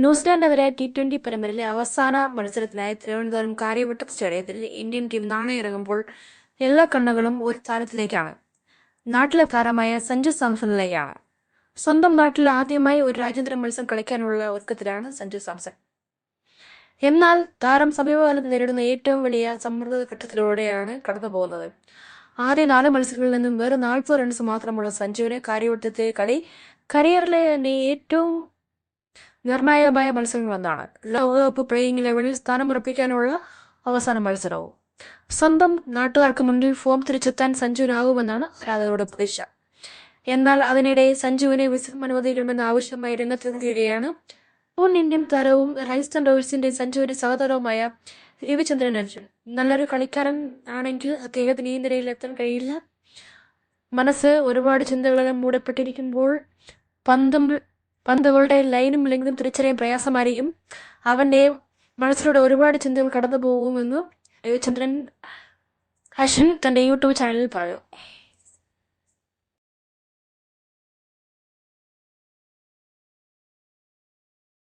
ന്യൂസിലാൻഡെതിരെ T20 പരമ്പരയിലെ അവസാന മത്സരത്തിനായി തിരുവനന്തപുരം കാര്യവട്ടം സ്റ്റേഡിയത്തിൽ ഇന്ത്യൻ ടീം നാണയിറങ്ങുമ്പോൾ എല്ലാ കണ്ണുകളും ഒരു താരത്തിലേക്കാണ്. നാട്ടിലെ താരമായ സഞ്ജു സാംസണിലേക്കാണ്. സ്വന്തം നാട്ടിൽ ആദ്യമായി ഒരു രാജ്യാന്തര മത്സരം കളിക്കാനുള്ള ഒരുക്കത്തിലാണ് സഞ്ജു സാംസൺ. എന്നാൽ താരം സമീപകാലത്ത് നേരിടുന്ന ഏറ്റവും വലിയ സമ്മർദ്ദ ഘട്ടത്തിലൂടെയാണ് കടന്നു പോകുന്നത്. ആദ്യ 4 മത്സരങ്ങളിൽ നിന്നും വെറും 40 റൺസ് മാത്രമുള്ള സഞ്ജുവിന് കാര്യവട്ടത്തെ കളി കരിയറിലെ തന്നെ ഏറ്റവും നിർണായകമായ മത്സരങ്ങളെന്നാണ്. ലോകകപ്പ് പ്ലേയിങ് ലെവലിൽ സ്ഥാനമുറപ്പിക്കാനുള്ള അവസാന മത്സരവും. സ്വന്തം നാട്ടുകാർക്ക് മുന്നിൽ ഫോം തിരിച്ചെത്താൻ സഞ്ജുവിനാകുമെന്നാണ് ആരാധകരുടെ പ്രതീക്ഷ. എന്നാൽ അതിനിടെ സഞ്ജുവിനെ വിശ്രമം അനുവദിക്കണമെന്ന ആവശ്യമായി രംഗത്തെത്തുകയാണ് മുൻ ഇന്ത്യൻ താരവും രാജസ്ഥാൻ റോയൽസിന്റെ സഞ്ജുവിന്റെ സഹതാരവുമായ രവിചന്ദ്രൻ അർജുൻ. നല്ലൊരു കളിക്കാരൻ ആണെങ്കിൽ അദ്ദേഹത്തിന് ഈ നിരയിൽ എത്താൻ കഴിയില്ല. മനസ്സ് ഒരുപാട് ചിന്തകളെല്ലാം മൂടപ്പെട്ടിരിക്കുമ്പോൾ പന്തുകളുടെ ലൈനും ലെങ്തും തിരിച്ചറിയാൻ പ്രയാസമായിരിക്കും. അവന്റെ മനസ്സിലൂടെ ഒരുപാട് ചിന്തകൾ കടന്നു പോകുമെന്ന് രവിചന്ദ്രൻ അശ്വിൻ തന്റെ യൂട്യൂബ് ചാനലിൽ പറഞ്ഞു.